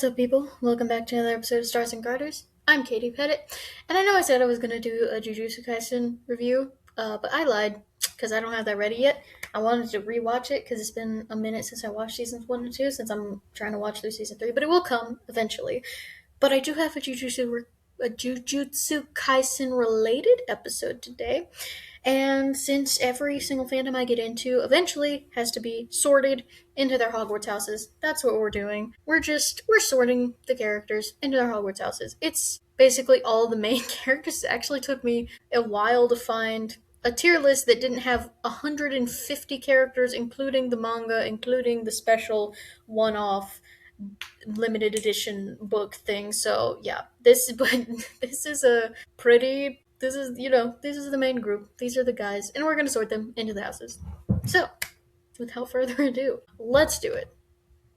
What's up, people? Welcome back to another episode of Stars and Garters. I'm Katie Pettit, and I know I said I was going to do a Jujutsu Kaisen review, but I lied because I don't have that ready yet. I wanted to rewatch it because it's been a minute since I watched seasons 1 and 2, since I'm trying to watch through season 3, but it will come eventually. But I do have a Jujutsu Kaisen related episode today. And since every single fandom I get into eventually has to be sorted into their Hogwarts houses, that's what we're doing. We're sorting the characters into their Hogwarts houses. It's basically all the main characters. It actually took me a while to find a tier list that didn't have 150 characters, including the manga, including the special one-off limited edition book thing. So yeah, this is a pretty this is the main group. These are the guys, and we're gonna sort them into the houses. So, without further ado, let's do it.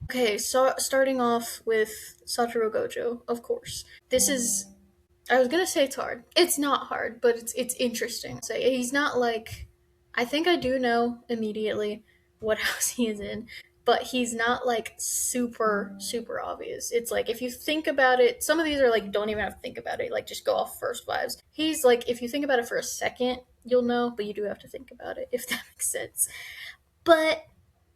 Okay, so starting off with Satoru Gojo, of course. This is I was gonna say it's hard. It's not hard, but it's interesting. So he's not like I think I do know immediately what house he is in, but he's not like super obvious. It's like if you think about it, some of these are like don't even have to think about it, like just go off first vibes. He's like if you think about it for a second, you'll know, but you do have to think about it if that makes sense. But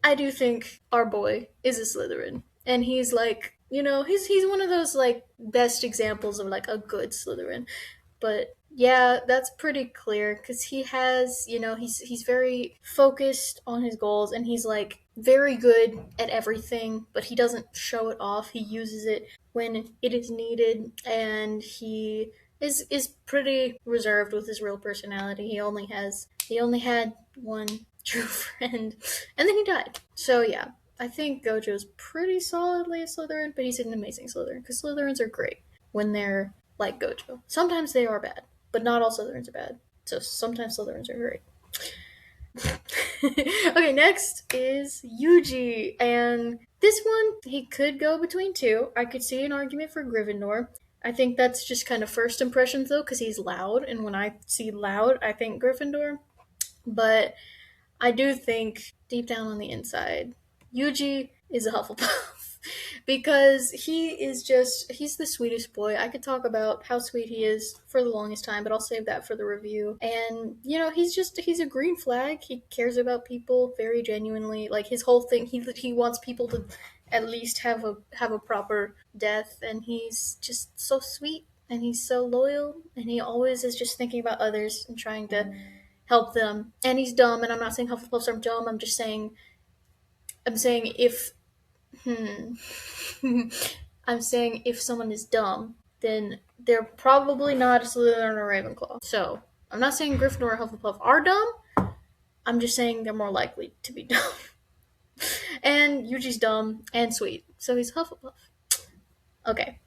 I do think our boy is a Slytherin, and he's like, he's one of those like best examples of like a good Slytherin. But yeah, that's pretty clear because he has, he's very focused on his goals, and he's like very good at everything, but he doesn't show it off. He uses it when it is needed, and he is pretty reserved with his real personality. He only had one true friend, and then he died. So yeah, I think Gojo's pretty solidly a Slytherin, but he's an amazing Slytherin because Slytherins are great when they're like Gojo. Sometimes they are bad, but not all Slytherins are bad. So sometimes Slytherins are great. Okay, next is Yuji, and this one he could go between two. I could see an argument for Gryffindor. I think that's just kind of first impressions though, because he's loud, and when I see loud, I think Gryffindor. But I do think deep down on the inside, Yuji is a Hufflepuff because he's the sweetest boy. I could talk about how sweet he is for the longest time, but I'll save that for the review. And he's a green flag. He cares about people very genuinely. Like his whole thing, he wants people to at least have a proper death, and he's just so sweet, and he's so loyal, and he always is just thinking about others and trying to help them. And he's dumb, and I'm not saying Hufflepuffs are dumb. I'm saying if I'm saying if someone is dumb, then they're probably not a Slytherin or a Ravenclaw. So I'm not saying Gryffindor or Hufflepuff are dumb. I'm just saying they're more likely to be dumb. And Yuji's dumb and sweet, so he's Hufflepuff. Okay.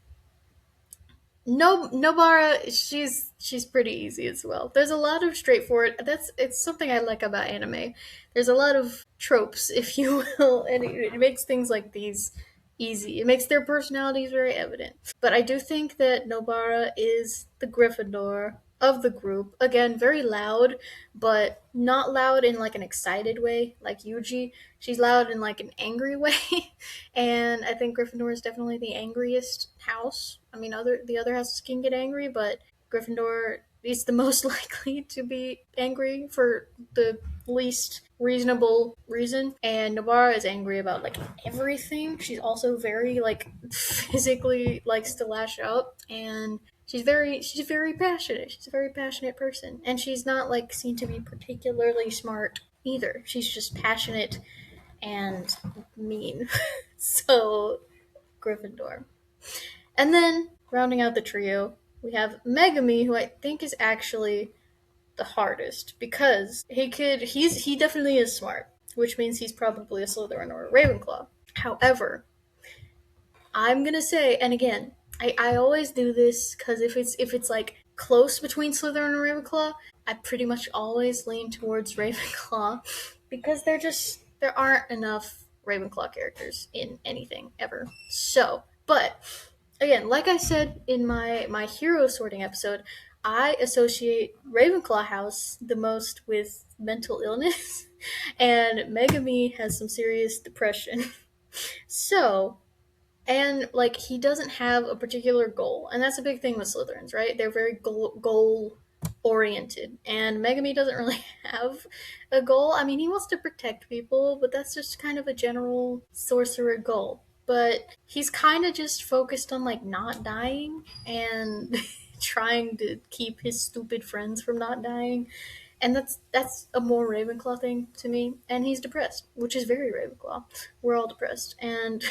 No, Nobara, she's pretty easy as well. There's a lot of straightforward. It's something I like about anime. There's a lot of tropes, if you will, and it makes things like these easy. It makes their personalities very evident. But I do think that Nobara is the Gryffindor of the group. Again, very loud, but not loud in like an excited way, like Yuji. She's loud in like an angry way. And I think Gryffindor is definitely the angriest house. I mean, the other houses can get angry, but Gryffindor is the most likely to be angry for the least reasonable reason. And Nobara is angry about like everything. She's also very like physically likes to lash out, and she's very passionate. She's a very passionate person, and she's not like seen to be particularly smart either. She's just passionate and mean. So, Gryffindor. And then, rounding out the trio, we have Megami, who I think is actually the hardest because he definitely is smart, which means he's probably a Slytherin or a Ravenclaw. However, I'm gonna say, and again, I always do this because if it's like close between Slytherin and Ravenclaw, I pretty much always lean towards Ravenclaw because there aren't enough Ravenclaw characters in anything ever. So, but again, like I said in my hero sorting episode, I associate Ravenclaw House the most with mental illness, and Megami has some serious depression. So And like he doesn't have a particular goal, and that's a big thing with Slytherins, right? They're very goal oriented, and Megami doesn't really have a goal. I mean, he wants to protect people, but that's just kind of a general sorcerer goal. But he's kind of just focused on like not dying and trying to keep his stupid friends from not dying, and that's a more Ravenclaw thing to me. And he's depressed, which is very Ravenclaw. We're all depressed, and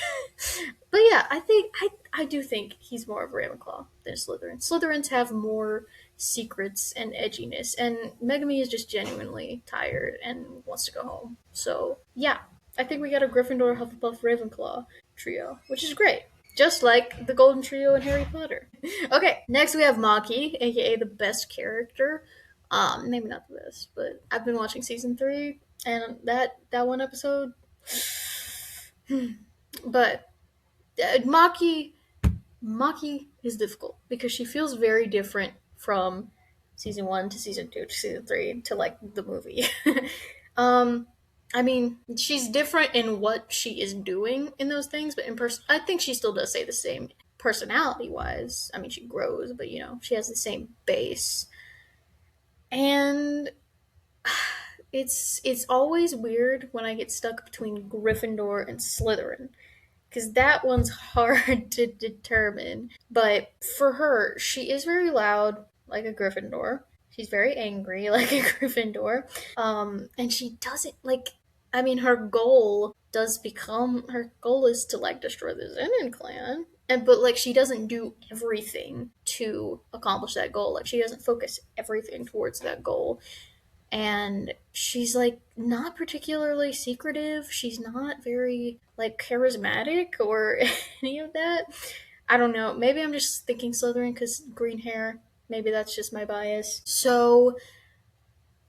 but yeah, I do think he's more of a Ravenclaw than Slytherin. Slytherins have more secrets and edginess, and Megami is just genuinely tired and wants to go home. So yeah, I think we got a Gryffindor, Hufflepuff, Ravenclaw trio, which is great. Just like the Golden Trio in Harry Potter. Okay, next we have Maki, aka the best character. Maybe not the best, but I've been watching season 3, and that one episode. But Maki Maki is difficult because she feels very different from season 1 to season 2 to season 3 to like the movie. um, I mean, she's different in what she is doing in those things, but in person, I think she still does say the same personality wise. I mean, she grows, but she has the same base, and it's always weird when I get stuck between Gryffindor and Slytherin because that one's hard to determine. But for her, she is very loud, like a Gryffindor. She's very angry, like a Gryffindor. And she doesn't like. I mean, her goal is to like destroy the Zenin clan. And but like she doesn't do everything to accomplish that goal. Like she doesn't focus everything towards that goal, and she's like not particularly secretive. She's not very like charismatic or any of that. I don't know. Maybe I'm just thinking Slytherin because green hair. Maybe that's just my bias. So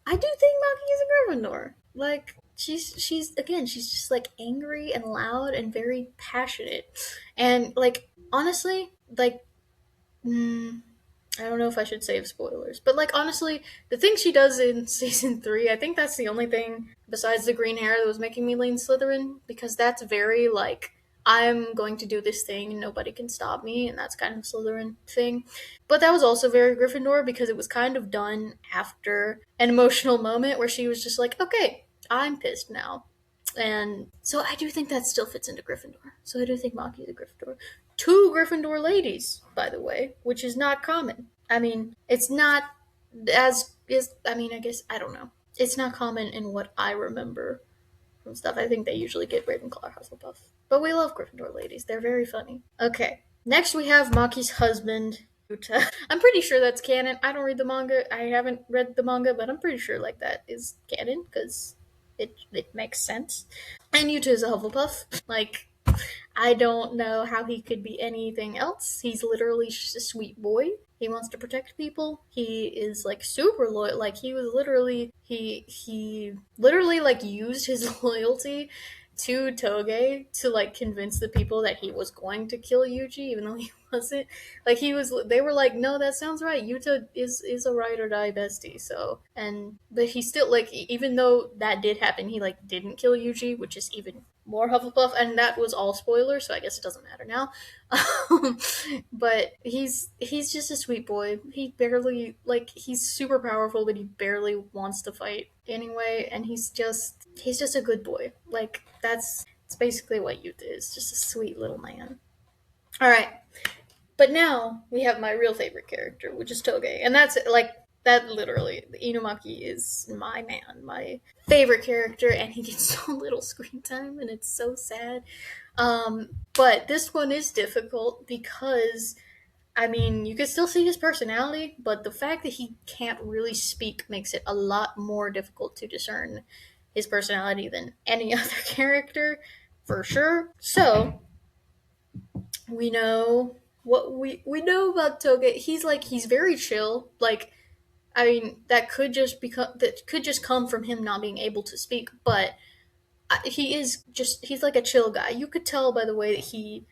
I do think Maki is a Gryffindor. Like she's again she's just like angry and loud and very passionate, and like honestly like. I don't know if I should save spoilers, but like honestly, the thing she does in season 3, I think that's the only thing besides the green hair that was making me lean Slytherin, because that's very like I'm going to do this thing and nobody can stop me, and that's kind of a Slytherin thing. But that was also very Gryffindor because it was kind of done after an emotional moment where she was just like, okay, I'm pissed now. And so I do think that still fits into Gryffindor. So I do think Maki is a Gryffindor. Two Gryffindor ladies, by the way, which is not common. I mean, it's not as is. I mean, I guess I don't know. It's not common in what I remember from stuff. I think they usually get Ravenclaw, Hufflepuff, but we love Gryffindor ladies. They're very funny. Okay, next we have Maki's husband, Yuta. I'm pretty sure that's canon. I don't read the manga. I haven't read the manga, but I'm pretty sure like that is canon because it makes sense. And Yuta is a Hufflepuff. Like I don't know how he could be anything else. He's literally just a sweet boy. He wants to protect people. He is like super loyal. Like he literally like used his loyalty to Toge to like convince the people that he was going to kill Yuji, even though he wasn't. Like he was, they were like, no, that sounds right. Yuta is a ride or die bestie. So and but he still like even though that did happen, he like didn't kill Yuji, which is even more Hufflepuff, and that was all spoilers, so I guess it doesn't matter now. But he's just a sweet boy. He barely like he's super powerful, but he barely wants to fight anyway, and he's just a good boy. Like that's basically what Youth is, just a sweet little man. All right, but now we have my real favorite character, which is Toge, and that's like that literally. Inumaki is my man, my favorite character, and he gets so little screen time, and it's so sad. But this one is difficult because I mean, you can still see his personality, but the fact that he can't really speak makes it a lot more difficult to discern his personality than any other character, for sure. So, we know what we know about Toga. He's very chill. Like I mean, that could just come from him not being able to speak, but he's like a chill guy. You could tell by the way that he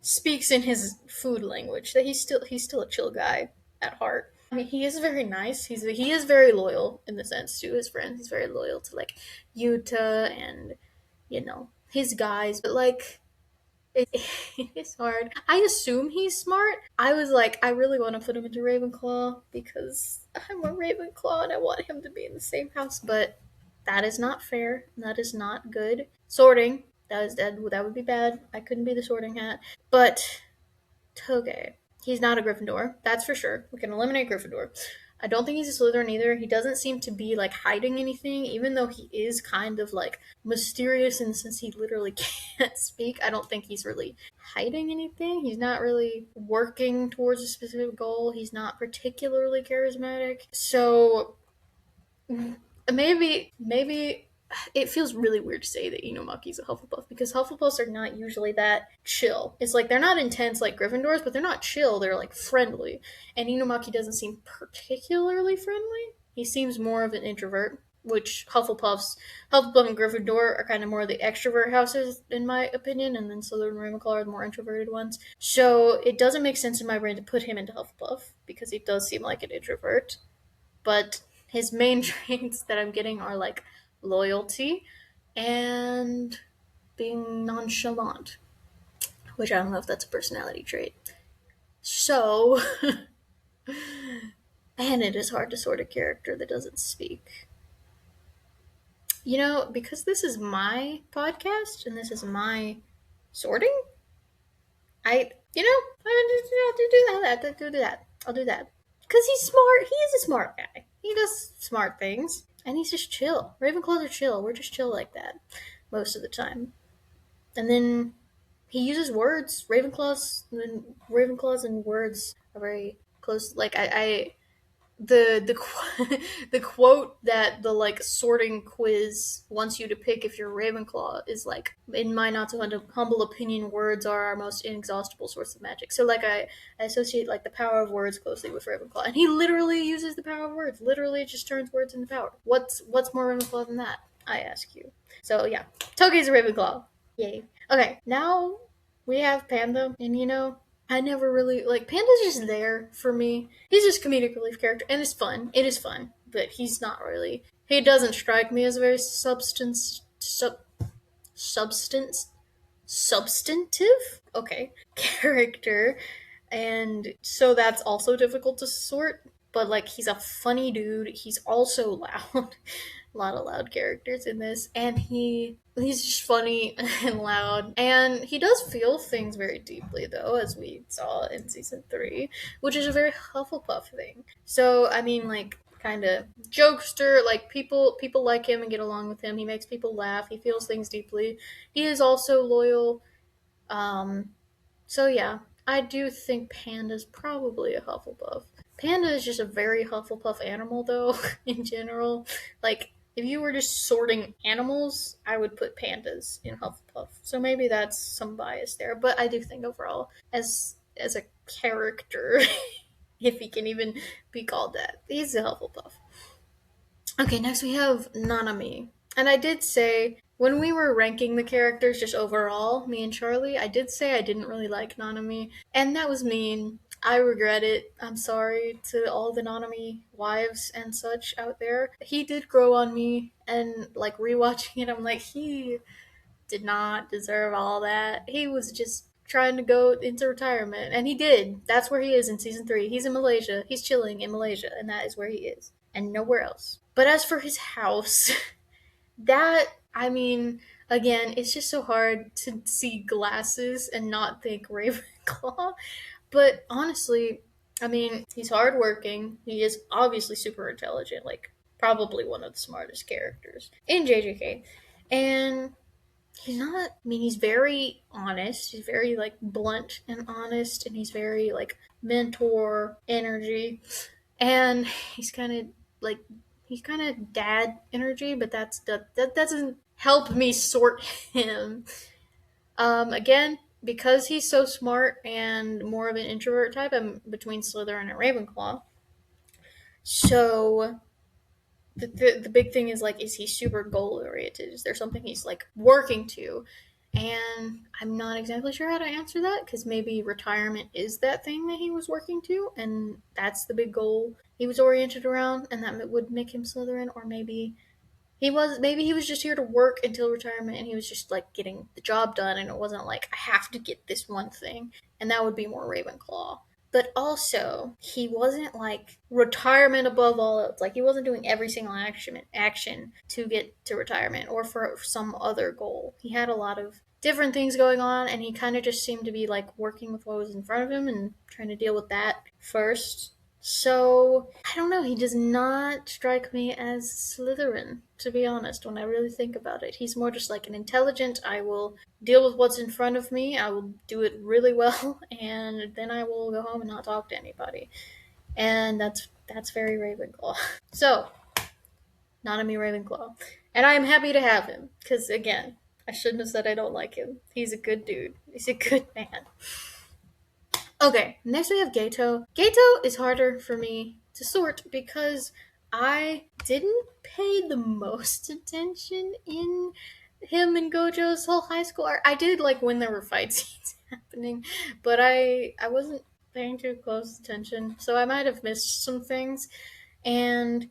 speaks in his food language that he's still a chill guy at heart. I mean, he is very nice. He is very loyal in the sense to his friends. He's very loyal to like Yuta and his guys. But like It is hard. I assume he's smart. I was like, I really want to put him into Ravenclaw because I'm a Ravenclaw and I want him to be in the same house, but that is not fair. That is not good. Sorting. That would be bad. I couldn't be the sorting hat. But Toge. He's not a Gryffindor, that's for sure. We can eliminate Gryffindor. I don't think he's a Slytherin either. He doesn't seem to be like hiding anything, even though he is kind of like mysterious. And since he literally can't speak, I don't think he's really hiding anything. He's not really working towards a specific goal. He's not particularly charismatic. So maybe it feels really weird to say that Inomaki's a Hufflepuff because Hufflepuffs are not usually that chill. It's like they're not intense like Gryffindors, but they're not chill. They're like friendly. And Inomaki doesn't seem particularly friendly. He seems more of an introvert, which Hufflepuff and Gryffindor are kind of more of the extrovert houses in my opinion, and then Slytherin and Ravenclaw are the more introverted ones. So it doesn't make sense in my brain to put him into Hufflepuff because he does seem like an introvert. But his main traits that I'm getting are like loyalty and being nonchalant, which I don't know if that's a personality trait. So, and it is hard to sort a character that doesn't speak. Because this is my podcast and this is my sorting, I'll do that. I'll do that. Because he's smart. He is a smart guy. He does smart things. And he's just chill. Ravenclaws are chill. We're just chill like that most of the time. And then he uses words. Ravenclaws and words are very close. Like the the quote that the like sorting quiz wants you to pick if you're Ravenclaw is like, in my not so humble opinion, words are our most inexhaustible source of magic. So like I associate like the power of words closely with Ravenclaw, and he literally uses the power of words. Literally just turns words into power. What's more Ravenclaw than that? I ask you. So yeah, Toge's a Ravenclaw. Yay. Okay, now we have Panda, and I never really like Panda's just there for me. He's just comedic relief character, and it's fun. It is fun, but he's not really. He doesn't strike me as a very substantive character, and so that's also difficult to sort. But like, he's a funny dude. He's also loud. A lot of loud characters in this, and he's just funny and loud, and he does feel things very deeply though, as we saw in season 3, which is a very Hufflepuff thing. So I mean, like, kind of jokester, like people like him and get along with him. He makes people laugh. He feels things deeply. He is also loyal. So yeah, I do think Panda's probably a Hufflepuff. Panda is just a very Hufflepuff animal, though, in general. Like, if you were just sorting animals, I would put pandas in Hufflepuff. So maybe that's some bias there, but I do think overall, as a character, if he can even be called that, he's a Hufflepuff. Okay, next we have Nanami. And I did say, when we were ranking the characters just overall, me and Charlie, I did say I didn't really like Nanami. And that was mean. I regret it. I'm sorry to all the Nanami wives and such out there. He did grow on me, and like rewatching it, I'm like, he did not deserve all that. He was just trying to go into retirement, and he did. That's where he is in season 3. He's in Malaysia. He's chilling in Malaysia, and that is where he is, and nowhere else. But as for his house, that, I mean, again, it's just so hard to see glasses and not think Ravenclaw. But honestly, I mean, he's hardworking. He is obviously super intelligent, like probably one of the smartest characters in JJK. And he's not, I mean, he's very honest. He's very like blunt and honest, and he's very like mentor energy. And he's kind of like, he's kind of dad energy, but that doesn't help me sort him. Again, because he's so smart and more of an introvert type, I'm between Slytherin and Ravenclaw. So the big thing is like, is he super goal oriented? Is there something he's like working to? And I'm not exactly sure how to answer that, because maybe retirement is that thing that he was working to, and that's the big goal he was oriented around, and that would make him Slytherin. Or maybe maybe he was just here to work until retirement, and he was just like getting the job done, and it wasn't like I have to get this one thing, and that would be more Ravenclaw. But also, he wasn't like retirement above all else. Like he wasn't doing every single action to get to retirement or for some other goal. He had a lot of different things going on, and he kind of just seemed to be like working with what was in front of him and trying to deal with that first. So, I don't know, he does not strike me as Slytherin, to be honest, when I really think about it. He's more just like an intelligent, I will deal with what's in front of me, I will do it really well, and then I will go home and not talk to anybody. And that's very Ravenclaw. So, Nanami Ravenclaw. And I am happy to have him, because again, I shouldn't have said I don't like him. He's a good dude. He's a good man. Okay, next we have Gato. Gato is harder for me to sort because I didn't pay the most attention in him and Gojo's whole high school arc. I did like when there were fight scenes happening, but I wasn't paying too close attention, so I might have missed some things. And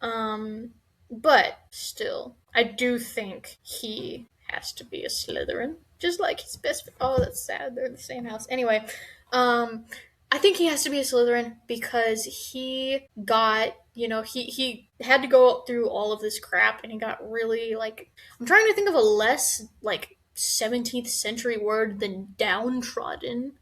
um, but still, I do think he has to be a Slytherin, just like his best. Oh, that's sad. They're in the same house. Anyway, um, I think he has to be a Slytherin because he got, he had to go through all of this crap, and he got really like. I'm trying to think of a less like 17th century word than downtrodden.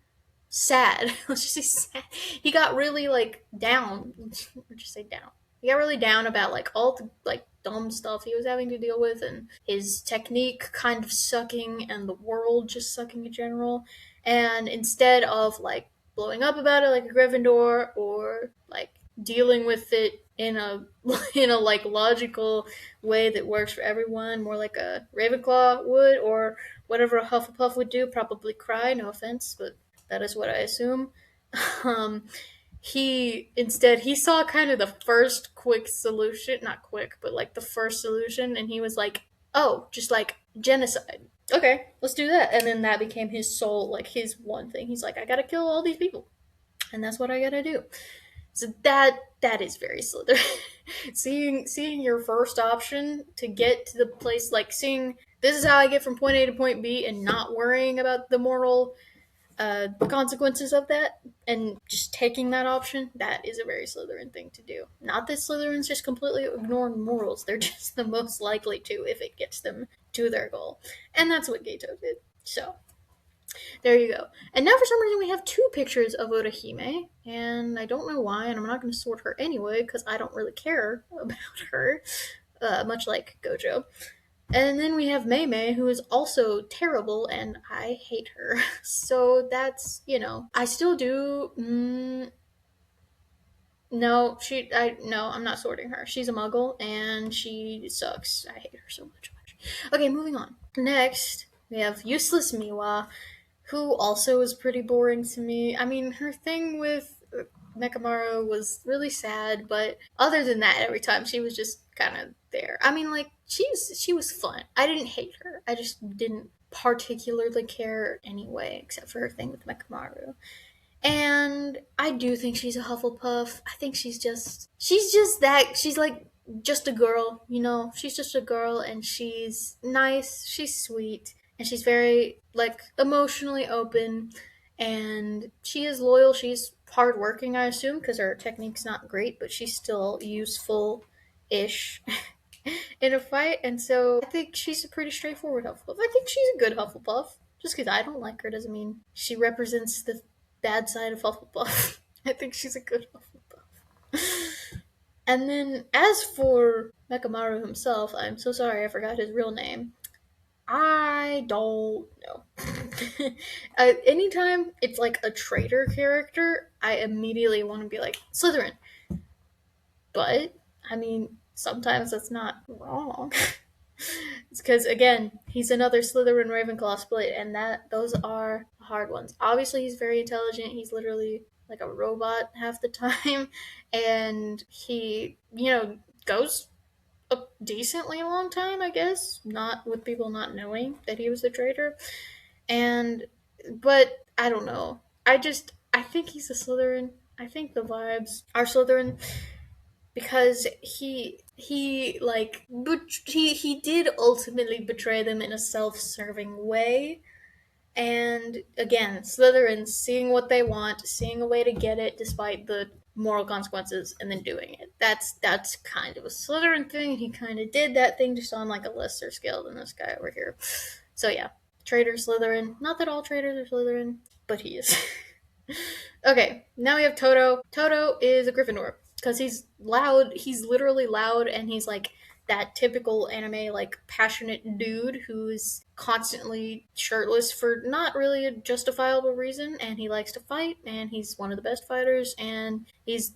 Sad. Let's just say sad. He got really like down. Let's just say down. He got really down about like all the like dumb stuff he was having to deal with, and his technique kind of sucking, and the world just sucking in general. And instead of like blowing up about it like a Gryffindor, or like dealing with it in a in a like logical way that works for everyone, more like a Ravenclaw would, or whatever a Hufflepuff would do, probably cry. No offense, but that is what I assume. Um, he saw kind of the first quick solution, not quick, but like the first solution, and he was like, "Oh, just like genocide. Okay, let's do that." And then that became his sole, like his one thing. He's like, "I gotta kill all these people, and that's what I gotta do." So that is very Slytherin. seeing your first option to get to the place, like seeing this is how I get from point A to point B, and not worrying about the moral consequences of that, and just taking that option, that is a very Slytherin thing to do. Not that Slytherins just completely ignore morals, they're just the most likely to if it gets them to their goal. And that's what Gato did. So, there you go. And now for some reason we have two pictures of Orihime, and I don't know why, and I'm not going to sort her anyway, because I don't really care about her, much like Gojo. And then we have Mei Mei, who is also terrible, and I hate her. So that's, I still do. No, no, I'm not sorting her. She's a muggle, and she sucks. I hate her so much. Okay, moving on. Next, we have Useless Miwa, who also is pretty boring to me. I mean, her thing with Mekamaru was really sad, but other than that, every time she was just kind of there. I mean, like she was fun. I didn't hate her. I just didn't particularly care anyway, except for her thing with Mekamaru. And I do think she's a Hufflepuff. I think she's like just a girl, She's just a girl, and she's nice, she's sweet, and she's very like emotionally open, and she is loyal, she's hardworking, I assume, because her technique's not great, but she's still useful ish in a fight, and so I think she's a pretty straightforward Hufflepuff. I think she's a good Hufflepuff. Just because I don't like her doesn't mean she represents the bad side of Hufflepuff. I think she's a good Hufflepuff. And then, as for Mekamaru himself, I'm so sorry I forgot his real name. I don't know. Anytime it's like a traitor character, I immediately want to be like, Slytherin. But, I mean, sometimes that's not wrong. It's because, again, he's another Slytherin Ravenclaw split, and those are hard ones. Obviously, he's very intelligent. He's literally like a robot half the time, and he, goes a decently long time, I guess, not with people not knowing that he was the traitor. But I don't know. I think he's a Slytherin. I think the vibes are Slytherin because he like he did ultimately betray them in a self-serving way. And again, Slytherin seeing what they want, seeing a way to get it despite the moral consequences, and then doing it. That's kind of a Slytherin thing. He kind of did that thing just on like a lesser scale than this guy over here. So yeah, traitor Slytherin. Not that all traitors are Slytherin, but he is. Okay, now we have Toto. Toto is a Gryffindor because he's loud. He's literally loud, and he's like that typical anime like passionate dude who's constantly shirtless for not really a justifiable reason, and he likes to fight, and he's one of the best fighters, and he's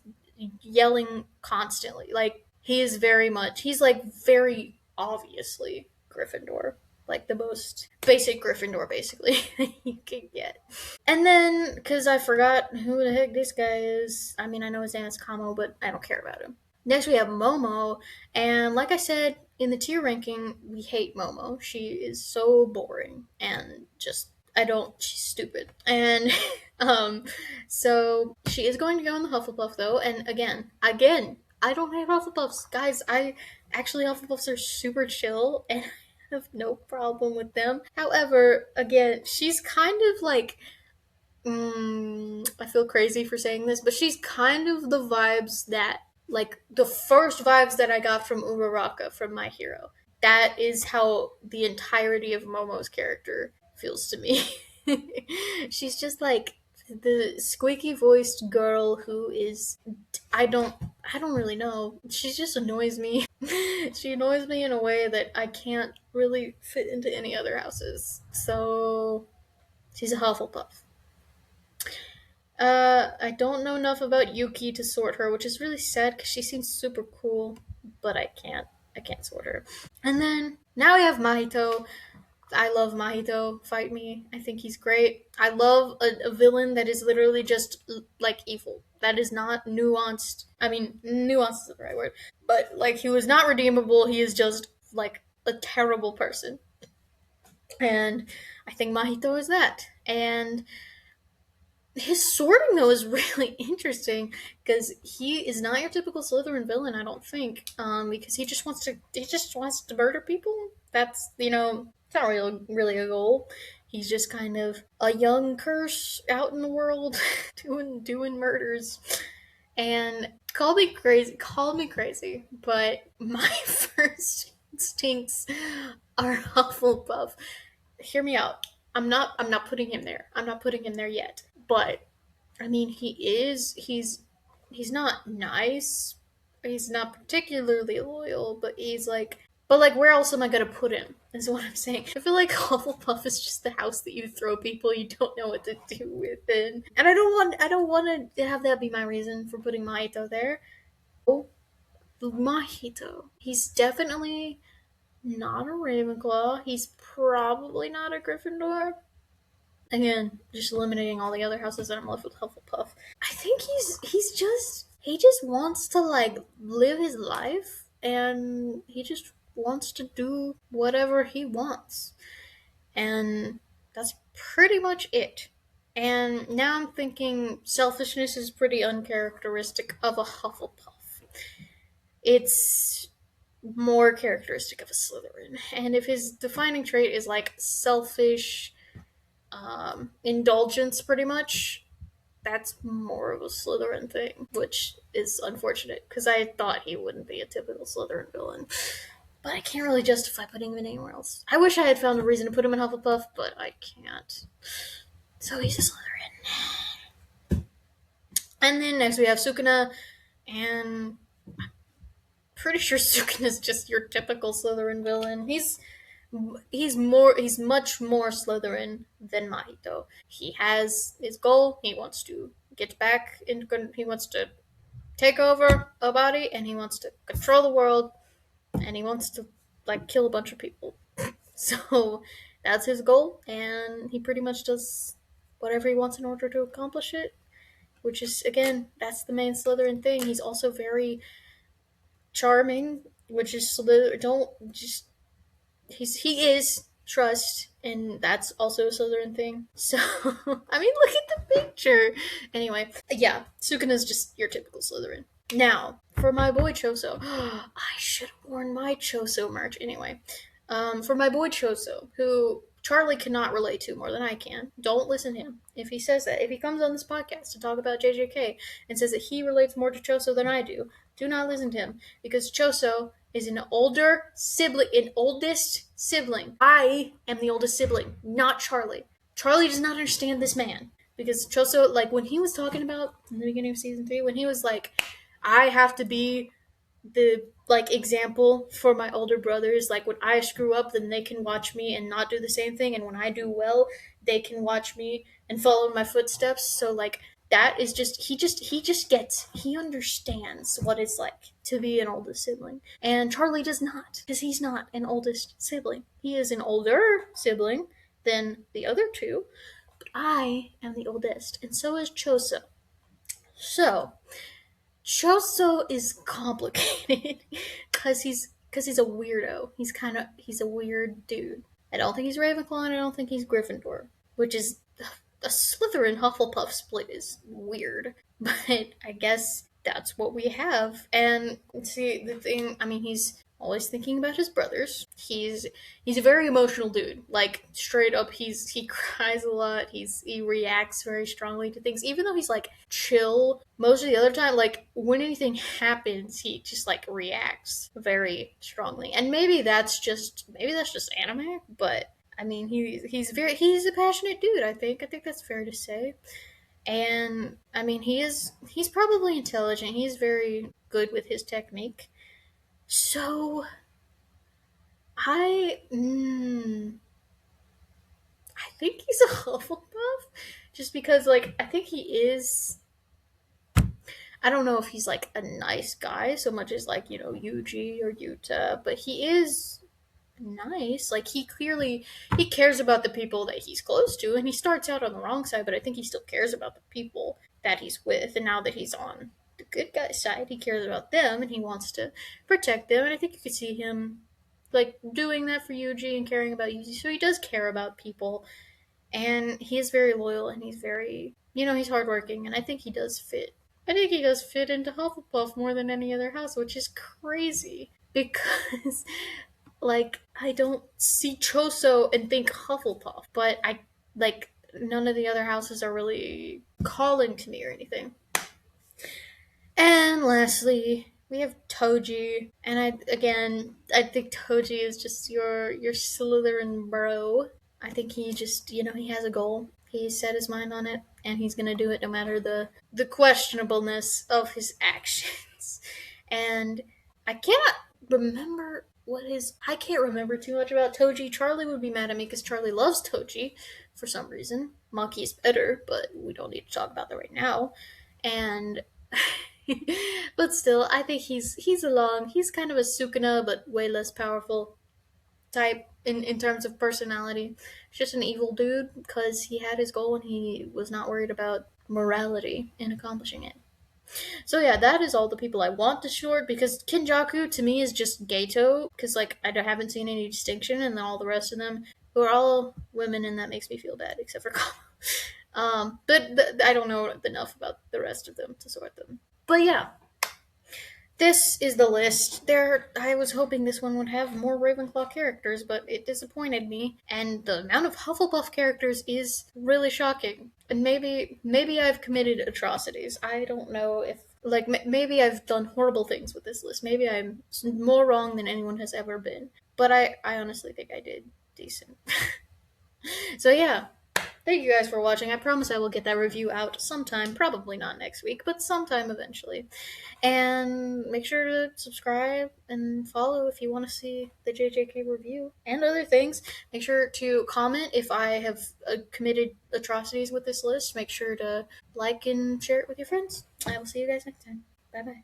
yelling constantly. Like he is very much. He's like very obviously Gryffindor, like the most basic Gryffindor, basically you can get. And then, because I forgot who the heck this guy is. I mean, I know his name is Kamo, but I don't care about him. Next, we have Momo. And like I said, in the tier ranking, we hate Momo. She is so boring and just, I don't, she's stupid. And, um, so she is going to go in the Hufflepuff, though. And again, I don't hate Hufflepuffs. Guys, Hufflepuffs are super chill and I have no problem with them. However, again, she's kind of like I feel crazy for saying this, but she's kind of the vibes that, like, the first vibes that I got from Uraraka from My Hero. That is how the entirety of Momo's character feels to me. She's just like the squeaky voiced girl who is I don't I don't really know. She just annoys me. She annoys me in a way that I can't really fit into any other houses. So she's a Hufflepuff. I don't know enough about Yuki to sort her, which is really sad because she seems super cool, but I can't. I can't sort her. And then now we have Mahito. I love Mahito. Fight me. I think he's great. I love a villain that is literally just like evil. That is not nuanced. I mean, nuanced is the right word. But like, he was not redeemable. He is just like a terrible person. And I think Mahito is that. And his sorting though is really interesting because he is not your typical Slytherin villain, I don't think. Because he just wants to murder people. That's it's not really a goal. He's just kind of a young curse out in the world doing murders. And call me crazy, but my first instincts are Hufflepuff. Hear me out. I'm not putting him there. I'm not putting him there yet. But I mean, he's not nice. He's not particularly loyal, but where else am I gonna put him? Is what I'm saying. I feel like Hufflepuff is just the house that you throw people you don't know what to do with in. And I don't want to have that be my reason for putting Mahito there. Oh, Mahito. He's definitely not a Ravenclaw. He's probably not a Gryffindor. Again, just eliminating all the other houses and I'm left with Hufflepuff. I think he just wants to like live his life and he just wants to do whatever he wants. And that's pretty much it. And now I'm thinking selfishness is pretty uncharacteristic of a Hufflepuff. It's more characteristic of a Slytherin. And if his defining trait is like selfish, indulgence, pretty much, that's more of a Slytherin thing, which is unfortunate because I thought he wouldn't be a typical Slytherin villain. But I can't really justify putting him in anywhere else. I wish I had found a reason to put him in Hufflepuff, but I can't. So he's a Slytherin. And then next we have Sukuna, and I'm pretty sure Sukuna's just your typical Slytherin villain. He's much more Slytherin than Mahito. He has his goal. He wants to get back in. He wants to take over a body, and he wants to control the world, and he wants to like kill a bunch of people. So that's his goal, and he pretty much does whatever he wants in order to accomplish it. Which is again, that's the main Slytherin thing. He's also very charming, which is don't just he is trust, and that's also a Slytherin thing. So I mean, look at the picture. Anyway, yeah, Sukuna's just your typical Slytherin. Now, for my boy Choso. I should have worn my Choso merch. Anyway, for my boy Choso, who Charlie cannot relate to more than I can. Don't listen to him. If he says that, if he comes on this podcast to talk about JJK and says that he relates more to Choso than I do not listen to him. Because Choso is an older sibling, an oldest sibling. I am the oldest sibling, not Charlie. Charlie does not understand this man. Because Choso, like, when he was talking about in the beginning of season 3, when he was like, I have to be the like example for my older brothers, like when I screw up then they can watch me and not do the same thing, and when I do well they can watch me and follow in my footsteps. So like that is just he understands what it's like to be an oldest sibling, and Charlie does not, because he's not an oldest sibling. He is an older sibling than the other two, but I am the oldest, and so is Choso. So Choso is complicated because he's a weirdo. He's a weird dude. I don't think he's Ravenclaw, and I don't think he's Gryffindor, which is a Slytherin Hufflepuff split is weird, but I guess that's what we have. And see, the thing, I mean, he's always thinking about his brothers. He's a very emotional dude. Like straight up, he cries a lot. He reacts very strongly to things, even though he's like chill most of the other time. Like when anything happens, he just like reacts very strongly. And maybe that's just anime, but I mean, he's a passionate dude. I think that's fair to say. And I mean, he's probably intelligent. He's very good with his technique. So I I think he's a Hufflepuff, just because like I think he is. I don't know if he's like a nice guy so much as like Yuji or Yuta, but he is nice. Like he cares about the people that he's close to, and he starts out on the wrong side, but I think he still cares about the people that he's with. And now that he's on the good guy side, he cares about them and he wants to protect them. And I think you could see him like doing that for Yuji and caring about Yuji. So he does care about people, and he is very loyal, and he's very he's hardworking, and I think he does fit into Hufflepuff more than any other house, which is crazy because like I don't see Choso and think Hufflepuff, but I like none of the other houses are really calling to me or anything. And lastly, we have Toji, and I think Toji is just your Slytherin bro. I think he just he has a goal. He set his mind on it, and he's gonna do it no matter the questionableness of his actions. And I cannot remember I can't remember too much about Toji. Charlie would be mad at me because Charlie loves Toji for some reason. Maki is better, but we don't need to talk about that right now. And but still, I think he's kind of a Sukuna but way less powerful type in terms of personality. He's just an evil dude because he had his goal and he was not worried about morality in accomplishing it. So yeah, that is all the people I want to short, because Kinjaku to me is just Gato, because like I haven't seen any distinction, and then all the rest of them who are all women, and that makes me feel bad, except for Kama. But I don't know enough about the rest of them to sort them. But yeah, this is the list. I was hoping this one would have more Ravenclaw characters, but it disappointed me. And the amount of Hufflepuff characters is really shocking. And maybe I've committed atrocities. I don't know if like maybe I've done horrible things with this list. Maybe I'm more wrong than anyone has ever been. But I honestly think I did decent. So yeah, thank you guys for watching. I promise I will get that review out sometime, probably not next week, but sometime eventually. And make sure to subscribe and follow if you want to see the JJK review and other things. Make sure to comment if I have committed atrocities with this list. Make sure to like and share it with your friends. I will see you guys next time. Bye bye.